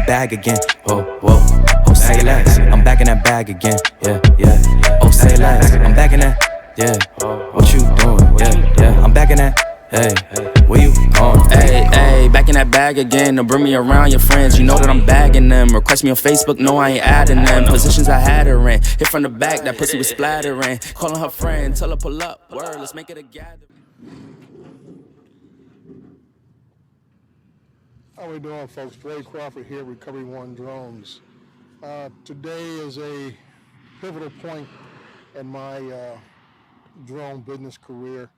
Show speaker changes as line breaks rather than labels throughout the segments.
bag again. Whoa, whoa. Oh, say less. I'm back in that bag again. Yeah, yeah. Oh, say less. I'm back in that. Yeah. What you doing? Yeah, yeah. I'm back in that. Hey, where you going?
Hey, hey, back in that bag again. Don't bring me around your friends. You know that I'm bagging them. Request me on Facebook, no, I ain't adding them. Positions I had her in. Hit from the back, that pussy was splattering. Calling her friend, tell her pull up. Word, let's make it a gathering.
How we doing, folks? Dre Crawford here, Recovery One Drones. Today is a pivotal point in my drone business career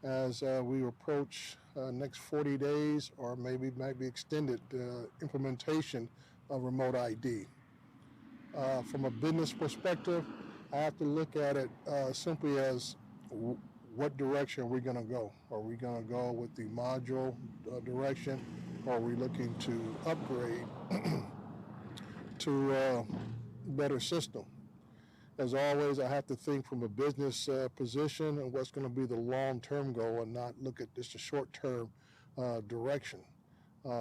as we approach next 40 days or maybe might be extended implementation of remote ID. From a business perspective, I have to look at it simply as what direction are we going to go? Are we going to go with the module direction, or are we looking to upgrade to a better system? As always, I have to think from a business position and what's going to be the long-term goal and not look at just a short-term direction.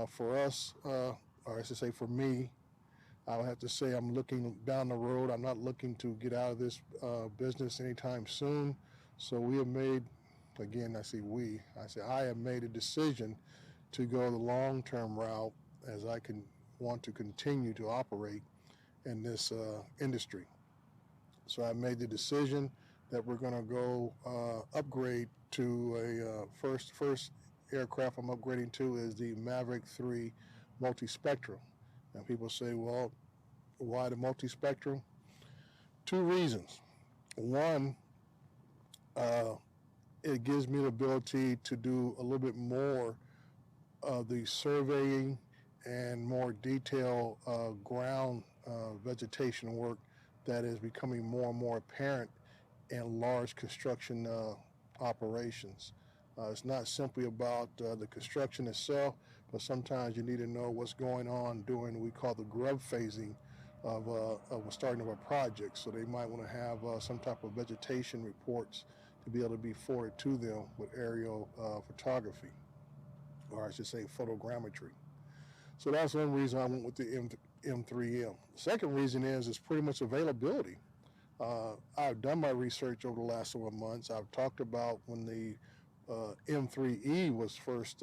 For us, or I should say for me, I would have to say I'm looking down the road. I'm not looking to get out of this business anytime soon. So we have made, again, I say I have made a decision to go the long-term route as I can want to continue to operate in this industry. So I made the decision that we're going to go upgrade to a first aircraft I'm upgrading to is the Mavic 3 multi-spectrum. And people say, well, why the multi-spectrum? Two reasons. One, it gives me the ability to do a little bit more of the surveying and more detailed ground vegetation work that is becoming more and more apparent in large construction operations. It's not simply about the construction itself, but sometimes you need to know what's going on during what we call the grub phasing of a starting of a project. So they might want to have some type of vegetation reports to be able to be forwarded to them with aerial photography, or I should say photogrammetry. So that's one reason I went with the M3M. The second reason is pretty much availability. I've done my research over the last several months. I've talked about when the M3E was first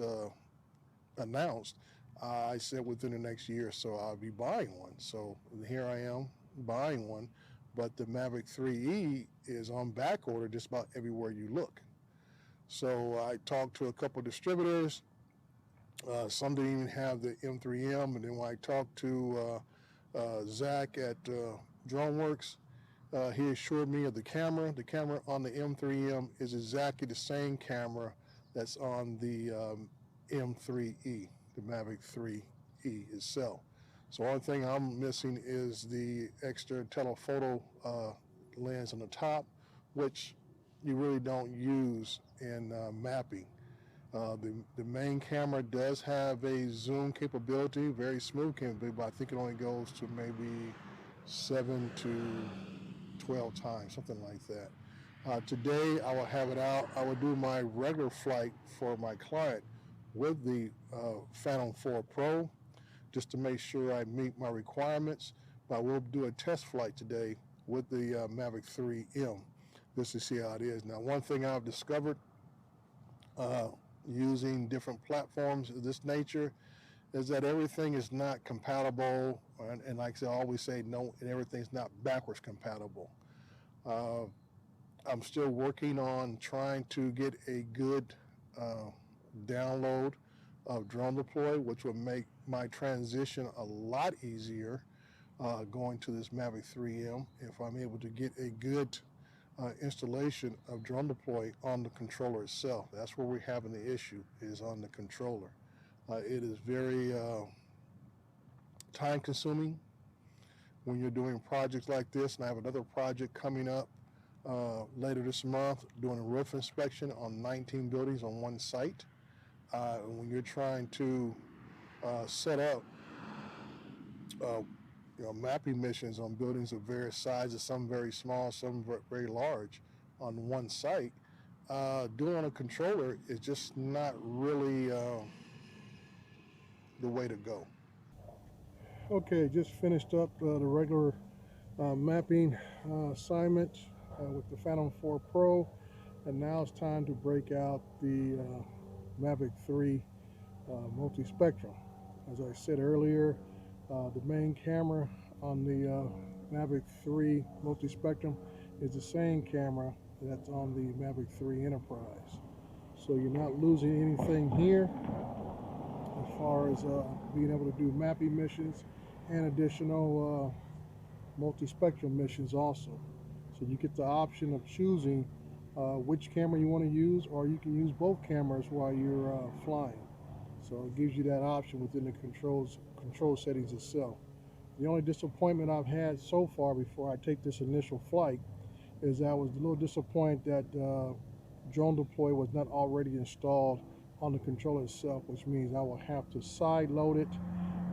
announced. I said within the next year or so I'll be buying one. So here I am buying one, but the Mavic 3E is on back order just about everywhere you look. So I talked to a couple of distributors. Some didn't even have the M3M, and then when I talked to Zach at DroneWorks, he assured me of the camera. The camera on the M3M is exactly the same camera that's on the M3E, the Mavic 3E itself. So one thing I'm missing is the extra telephoto lens on the top, which you really don't use in mapping. The main camera does have a zoom capability, very smooth capability, but I think it only goes to maybe 7 to 12 times, something like that. Today, I will have it out. I will do my regular flight for my client with the Phantom 4 Pro just to make sure I meet my requirements. But I will do a test flight today with the Mavic 3M just to see how it is. Now, one thing I've discovered using different platforms of this nature is that everything is not compatible, and like I always say, no, and everything's not backwards compatible. I'm still working on trying to get a good download of Drone Deploy, which will make my transition a lot easier going to this Mavic 3M if I'm able to get a good installation of Drone Deploy on the controller itself. That's where we're having the issue, is on the controller. It is very time consuming when you're doing projects like this, and I have another project coming up later this month doing a roof inspection on 19 buildings on one site. When you're trying to set up mapping missions on buildings of various sizes, some very small, some very large, on one site, doing on a controller is just not really the way to go. Okay, just finished up the regular mapping assignment with the Phantom 4 Pro, and now it's time to break out the Mavic 3 multi-spectrum. As I said earlier, the main camera on the Mavic 3 multi-spectrum is the same camera that's on the Mavic 3 Enterprise. So you're not losing anything here as far as being able to do mapping missions and additional multi-spectrum missions also. So you get the option of choosing which camera you want to use, or you can use both cameras while you're flying. So it gives you that option within the control settings itself. The only disappointment I've had so far before I take this initial flight is I was a little disappointed that drone deploy was not already installed on the controller itself, which means I will have to side load it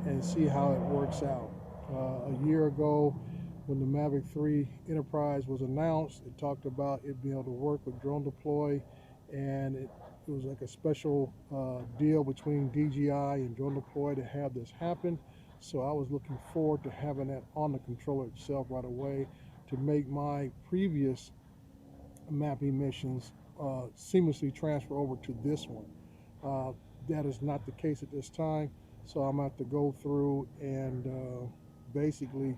and see how it works out. A year ago, when the Mavic 3 Enterprise was announced, it talked about it being able to work with drone deploy, and it was like a special deal between DJI and drone deploy to have this happen. So I was looking forward to having that on the controller itself right away to make my previous mapping missions seamlessly transfer over to this one. That is not the case at this time, so I'm going to have to go through and basically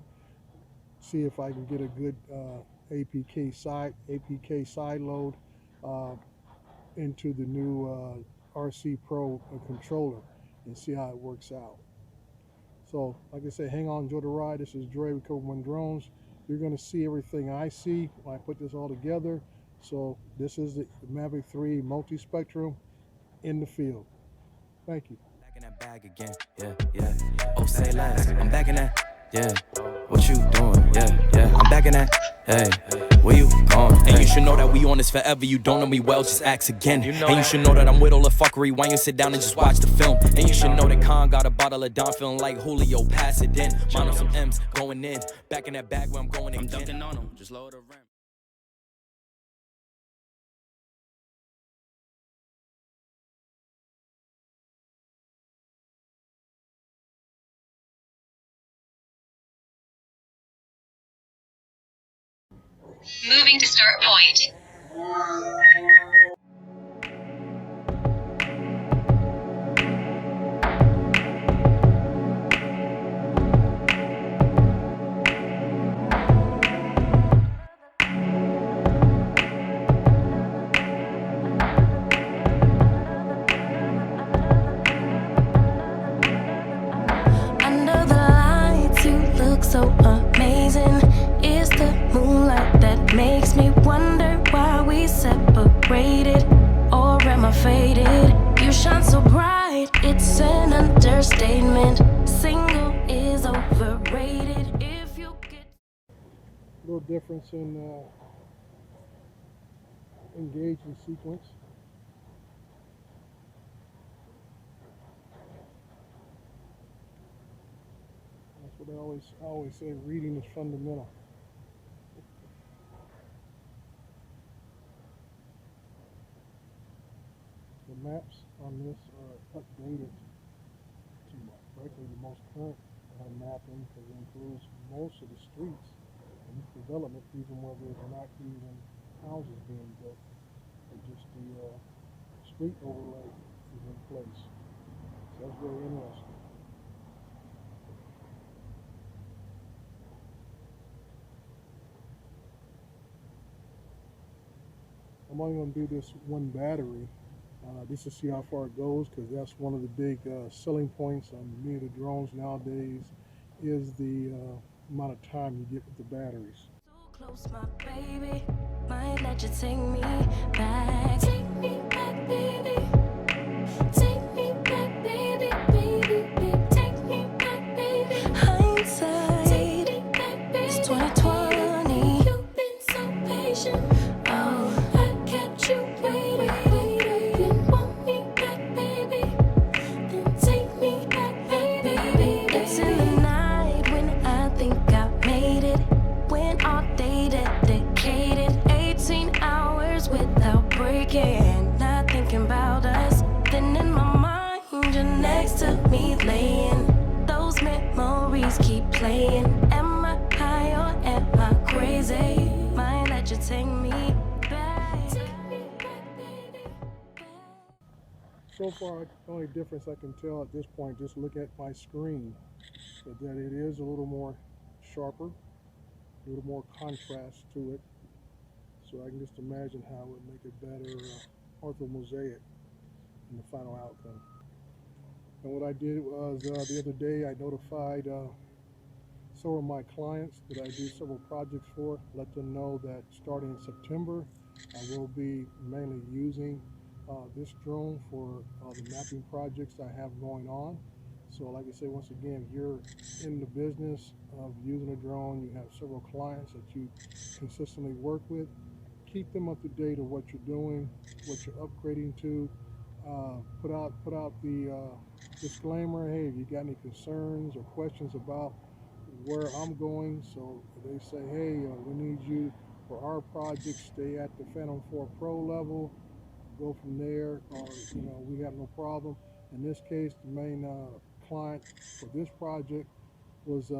see if I can get a good APK side load into the new RC Pro controller and see how it works out. So, like I said, hang on, enjoy the ride. This is Dre with Cobra One Drones. You're going to see everything I see when I put this all together. So, this is the Mavic 3 multi-spectrum in the field. Thank you.
Back in that bag again, yeah. Oh, say less. I'm back in that, yeah. What you doing? Yeah. I'm back in that, hey. Where you going?
And you should know that we on this forever. You don't know me well, just ask again. And you should know that I'm with all the fuckery. Why you sit down and just watch the film? And you should know that Khan got a bottle of Don, feeling like Julio, pass it in. Mine on some M's, going in. Back in that bag where I'm going in. I'm dunking on him, just lower the rim.
Moving to start point.
Under the lights, you look so amazing. It's the moonlight that makes me wonder why we separated. Or am I faded? You shine so bright, it's an understatement. Single is overrated. If you get
A little difference in engaging sequence. That's what I always say, reading is fundamental. The maps on this are updated to frankly the most current mapping, because it includes most of the streets in this development, even where there's not even houses being built, but just the street overlay is in place. So that's very interesting. I'm only going to do this one battery just to see how far it goes, because that's one of the big selling points on many of the drones nowadays is the amount of time you get with the batteries.
so close, my baby, might let you take me back. Take me back, baby. Take me back, baby, baby, baby. Take me back, baby. Hindsight, take me back, baby. It's 2020. You've been so patient. Oh, I kept you waiting. You want me back, baby? Then take me back, baby. It's in the night when I think I made it. When all day dedicated, 18 hours without breaking. Not thinking about us. Then in my mind, you're next to me, laying. Those memories just keep playing. Am I high or am I crazy? Might let you take me back. Take me back, baby.
So far, the only difference I can tell at this point, just look at my screen, is that it is a little more sharper, a little more contrast to it. So I can just imagine how it would make a better orthomosaic in the final outcome. And what I did was the other day I notified several of my clients that I do several projects for, let them know that starting in September I will be mainly using this drone for the mapping projects I have going on. So like I say, once again, if you're in the business of using a drone, you have several clients that you consistently work with, keep them up to date of what you're doing, what you're upgrading to. Put out the disclaimer. Hey, if you got any concerns or questions about where I'm going, so they say, hey, we need you for our project. Stay at the Phantom 4 Pro level. Go from there, or we have no problem. In this case, the main client for this project was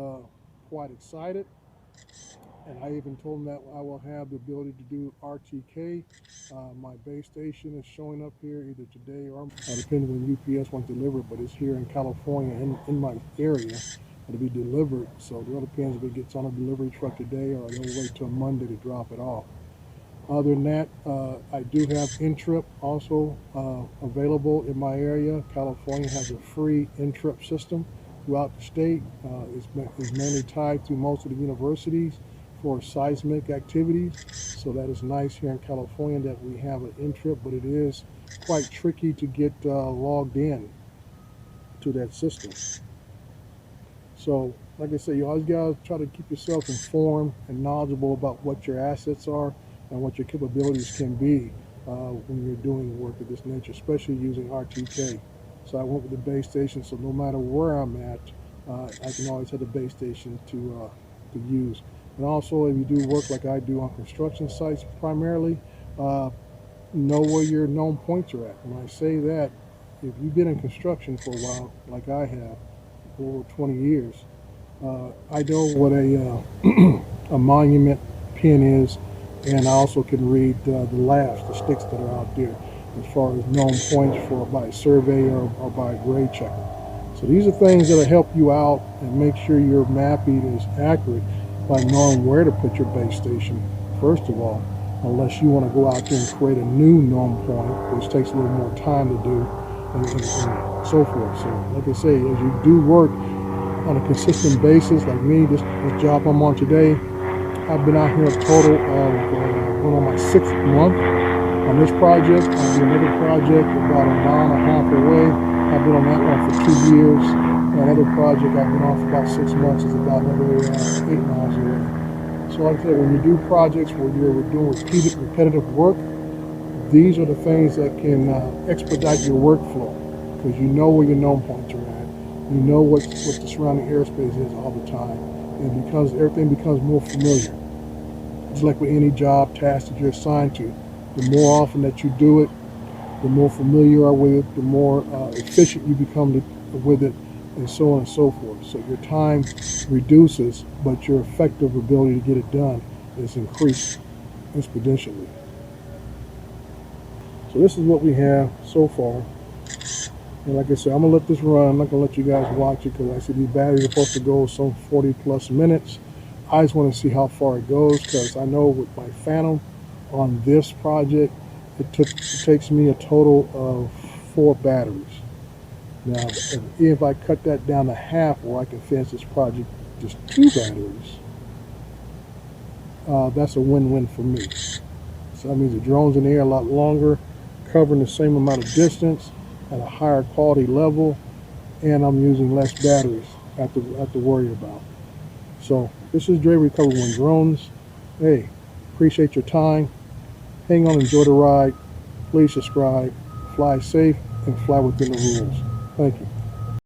quite excited. And I even told them that I will have the ability to do RTK. My base station is showing up here either today or depending when UPS wants to deliver it, but it's here in California in my area. It'll be delivered. So it all depends if it gets on a delivery truck today or they'll wait till Monday to drop it off. Other than that, I do have Intrip also available in my area. California has a free Intrip system throughout the state. It's mainly tied to most of the universities for seismic activities. So that is nice here in California that we have an Intrip, but it is quite tricky to get logged in to that system. So like I say, you always gotta try to keep yourself informed and knowledgeable about what your assets are and what your capabilities can be when you're doing work of this nature, especially using RTK. So I went with the base station, so no matter where I'm at, I can always have the base station to use. And also, if you do work like I do on construction sites primarily, know where your known points are at. When I say that, if you've been in construction for a while, like I have, over 20 years, I know what a monument pin is, and I also can read the laughs, the sticks that are out there, as far as known points by a surveyor or by a grade checker. So these are things that'll help you out and make sure your mapping is accurate by knowing where to put your base station, first of all, unless you want to go out there and create a new known point, which takes a little more time to do, and so forth. So like I say, as you do work on a consistent basis, like me, this job I'm on today, I've been out here a total of going on my 6th month on this project. I do another project about a mile and a half away. I've been on that one for 2 years. Another project I've been on for about 6 months is about another 8 miles away. So like I said, when you do projects where you're doing repeated, repetitive work, these are the things that can expedite your workflow, because you know where your known points are at. You know what the surrounding airspace is all the time. And because everything becomes more familiar, it's like with any job task that you're assigned to. The more often that you do it, the more familiar you are with it, the more efficient you become with it, and so on and so forth. So your time reduces, but your effective ability to get it done is increased exponentially. So this is what we have so far. And like I said, I'm gonna let this run. I'm not gonna let you guys watch it because I see these batteries are supposed to go some 40 plus minutes. I just want to see how far it goes, because I know with my Phantom on this project, it takes me a total of 4 batteries. Now, if I cut that down to half, where I can finish this project just 2 batteries, that's a win-win for me. So that means the drone's in the air a lot longer, covering the same amount of distance at a higher quality level, and I'm using less batteries I have to worry about. So this is Dre Recover One Drones. Hey, appreciate your time. Hang on, enjoy the ride. Please subscribe. Fly safe and fly within the rules. Thank you.